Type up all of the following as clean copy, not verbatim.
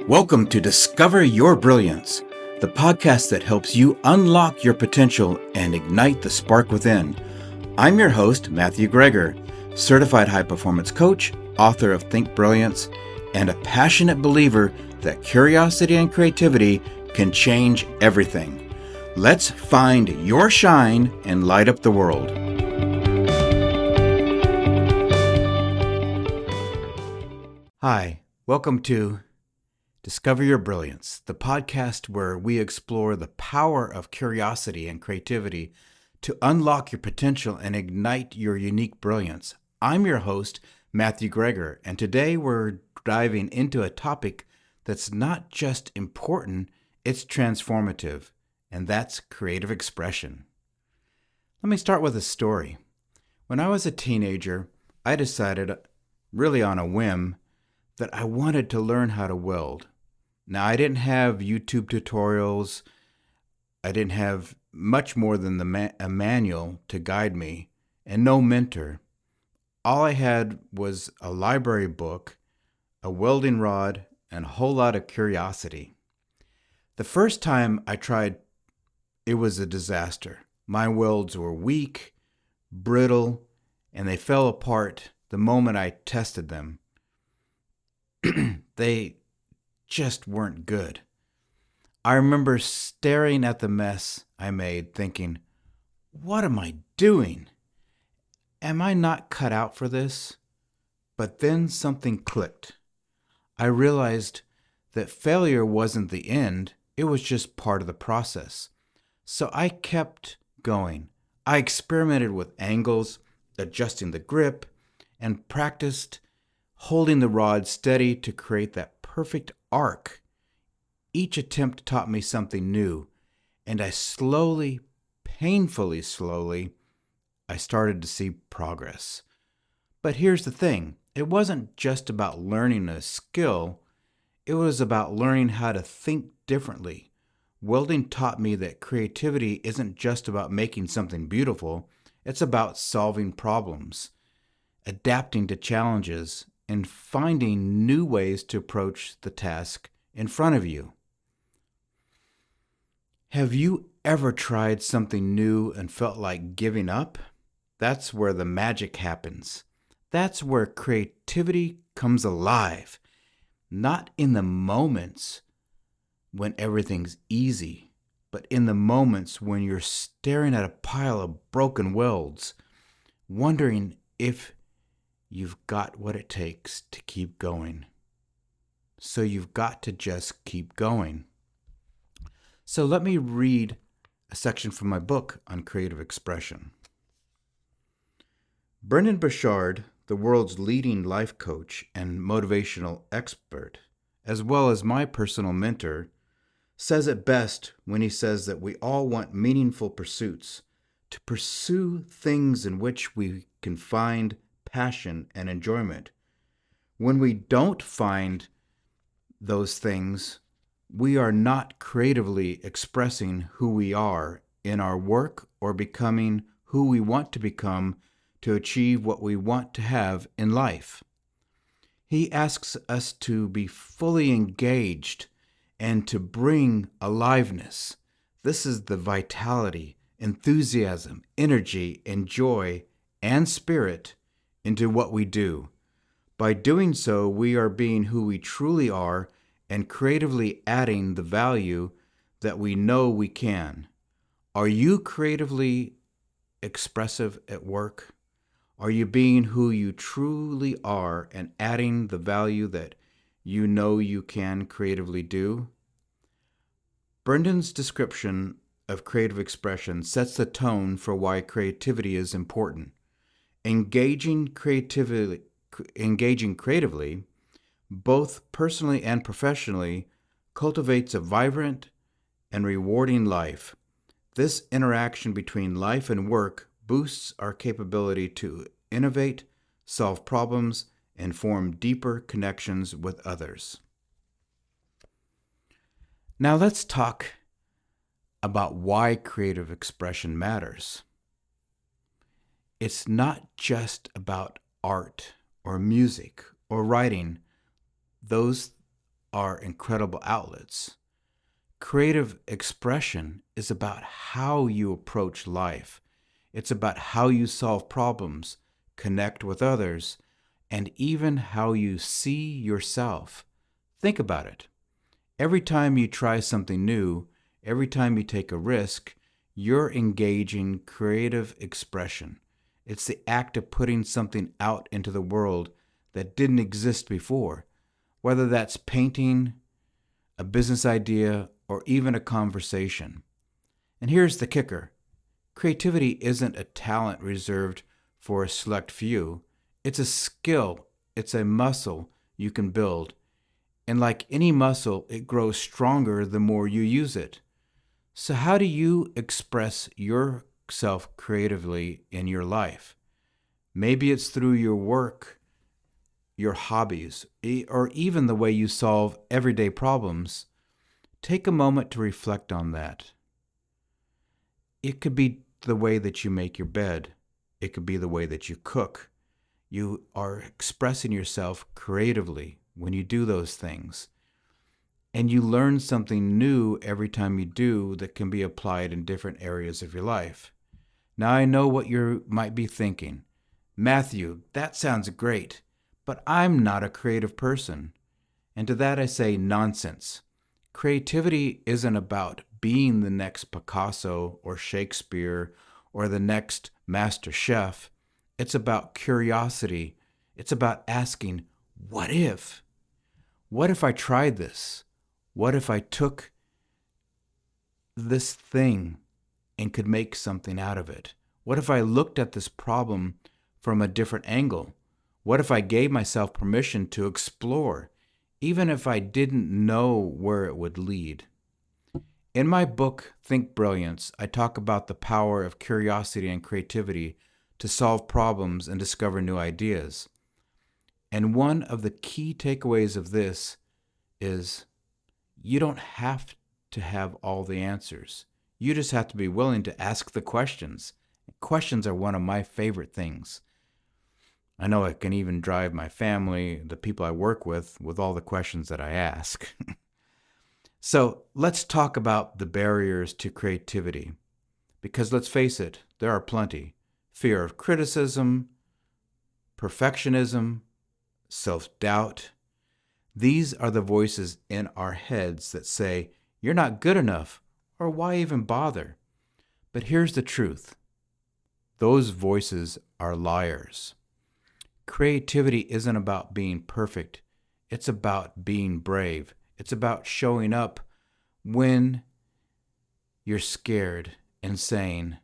Welcome to Discover Your Brilliance, the podcast that helps you unlock your potential and ignite the spark within. I'm your host, Matthew Greger, certified high-performance coach, author of Think Brilliance, and a passionate believer that curiosity and creativity can change everything. Let's find your shine and light up the world. Hi, welcome to Discover Your Brilliance, the podcast where we explore the power of curiosity and creativity to unlock your potential and ignite your unique brilliance. I'm your host, Matthew Greger, and today we're diving into a topic that's not just important, it's transformative, and that's creative expression. Let me start with a story. When I was a teenager, I decided, really on a whim, that I wanted to learn how to weld. Now, I didn't have YouTube tutorials. I didn't have much more than a manual to guide me and no mentor. All I had was a library book, a welding rod, and a whole lot of curiosity. The first time I tried, it was a disaster. My welds were weak, brittle, and they fell apart the moment I tested them. They just weren't good. I remember staring at the mess I made thinking, what am I doing? Am I not cut out for this? But then something clicked. I realized that failure wasn't the end, it was just part of the process. So I kept going. I experimented with angles, adjusting the grip, and practiced holding the rod steady to create that perfect arc. Each attempt taught me something new, and I slowly, painfully slowly, I started to see progress. But here's the thing, it wasn't just about learning a skill, it was about learning how to think differently. Welding taught me that creativity isn't just about making something beautiful, it's about solving problems, adapting to challenges, and finding new ways to approach the task in front of you. Have you ever tried something new and felt like giving up? That's where the magic happens. That's where creativity comes alive. Not in the moments when everything's easy, but in the moments when you're staring at a pile of broken welds, wondering if you've got what it takes to keep going. So you've got to just keep going. So let me read a section from my book on creative expression. Brendon Burchard, the world's leading life coach and motivational expert, as well as my personal mentor, says it best when he says that we all want meaningful pursuits, to pursue things in which we can find passion and enjoyment. When we don't find those things, we are not creatively expressing who we are in our work or becoming who we want to become to achieve what we want to have in life. He asks us to be fully engaged and to bring aliveness. This is the vitality, enthusiasm, energy, and joy and spirit into what we do. By doing so, we are being who we truly are and creatively adding the value that we know we can. Are you creatively expressive at work? Are you being who you truly are and adding the value that you know you can creatively do? Brendon's description of creative expression sets the tone for why creativity is important. Engaging creatively, both personally and professionally, cultivates a vibrant and rewarding life. This interaction between life and work boosts our capability to innovate, solve problems, and form deeper connections with others. Now let's talk about why creative expression matters. It's not just about art or music or writing. Those are incredible outlets. Creative expression is about how you approach life. It's about how you solve problems, connect with others, and even how you see yourself. Think about it. Every time you try something new, every time you take a risk, you're engaging creative expression. It's the act of putting something out into the world that didn't exist before, whether that's painting, a business idea, or even a conversation. And here's the kicker. Creativity isn't a talent reserved for a select few. It's a skill. It's a muscle you can build. And like any muscle, it grows stronger the more you use it. So how do you express yourself creatively in your life? Maybe it's through your work, your hobbies, or even the way you solve everyday problems. Take a moment to reflect on that. It could be the way that you make your bed. It could be the way that you cook. You are expressing yourself creatively when you do those things. And you learn something new every time you do that can be applied in different areas of your life. Now I know what you might be thinking. Matthew, that sounds great, but I'm not a creative person. And to that I say nonsense. Creativity isn't about being the next Picasso or Shakespeare or the next master chef. It's about curiosity. It's about asking, what if? What if I tried this? What if I took this thing and could make something out of it? What if I looked at this problem from a different angle? What if I gave myself permission to explore, even if I didn't know where it would lead? In my book, Think Brilliance, I talk about the power of curiosity and creativity to solve problems and discover new ideas. And one of the key takeaways of this is you don't have to have all the answers. You just have to be willing to ask the questions. Questions are one of my favorite things. I know it can even drive my family, the people I work with all the questions that I ask. So let's talk about the barriers to creativity. Because let's face it, there are plenty. Fear of criticism, perfectionism, self-doubt. These are the voices in our heads that say, you're not good enough, or why even bother? But here's the truth. Those voices are liars. Creativity isn't about being perfect. It's about being brave. It's about showing up when you're scared and saying,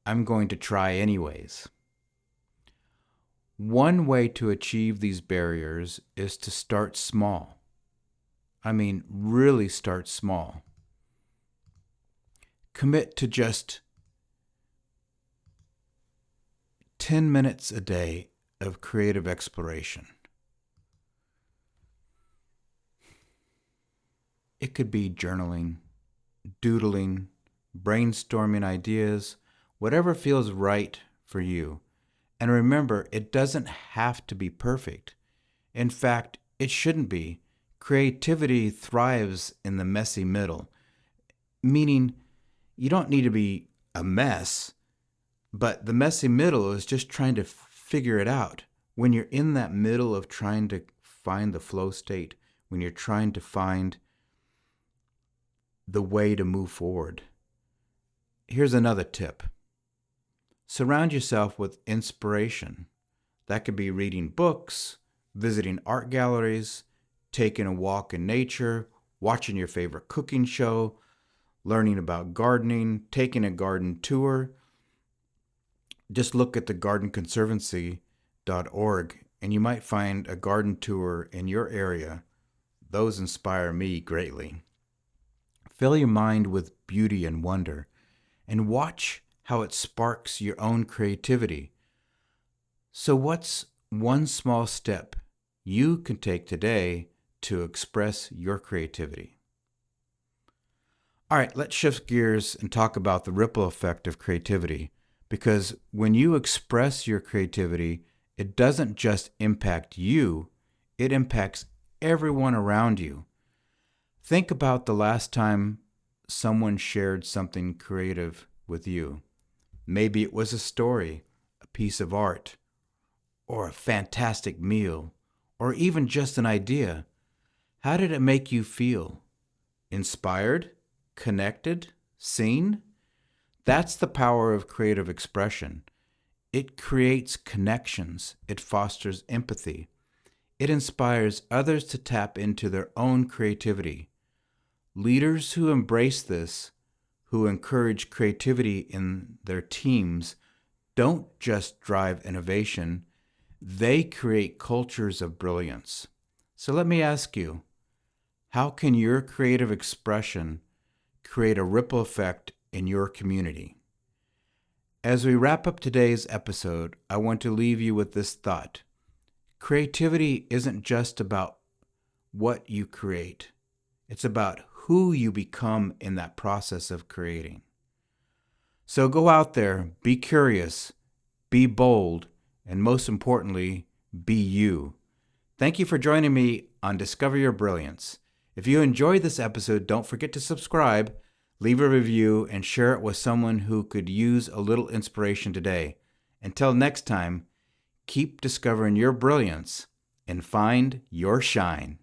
I'm going to try anyways. One way to achieve these barriers is to start small. I mean, really start small. Commit to just 10 minutes a day of creative exploration. It could be journaling, doodling, brainstorming ideas, whatever feels right for you. And remember, it doesn't have to be perfect. In fact, it shouldn't be. Creativity thrives in the messy middle, meaning you don't need to be a mess, but the messy middle is just trying to figure it out. When you're in that middle of trying to find the flow state, when you're trying to find the way to move forward. Here's another tip. Surround yourself with inspiration. That could be reading books, visiting art galleries, taking a walk in nature, watching your favorite cooking show, learning about gardening, taking a garden tour. Just look at the gardenconservancy.org and you might find a garden tour in your area. Those inspire me greatly. Fill your mind with beauty and wonder and watch how it sparks your own creativity. So what's one small step you can take today to express your creativity? All right, let's shift gears and talk about the ripple effect of creativity. Because when you express your creativity, it doesn't just impact you, it impacts everyone around you. Think about the last time someone shared something creative with you. Maybe it was a story, a piece of art, or a fantastic meal, or even just an idea. How did it make you feel? Inspired? Connected? Seen? That's the power of creative expression. It creates connections. It fosters empathy. It inspires others to tap into their own creativity. Leaders who embrace this, who encourage creativity in their teams, don't just drive innovation, they create cultures of brilliance. So let me ask you, how can your creative expression create a ripple effect in your community? As we wrap up today's episode, I want to leave you with this thought. Creativity isn't just about what you create. It's about who you become in that process of creating. So go out there, be curious, be bold, and most importantly, be you. Thank you for joining me on Discover Your Brilliance. If you enjoyed this episode, don't forget to subscribe, leave a review, and share it with someone who could use a little inspiration today. Until next time, keep discovering your brilliance and find your shine.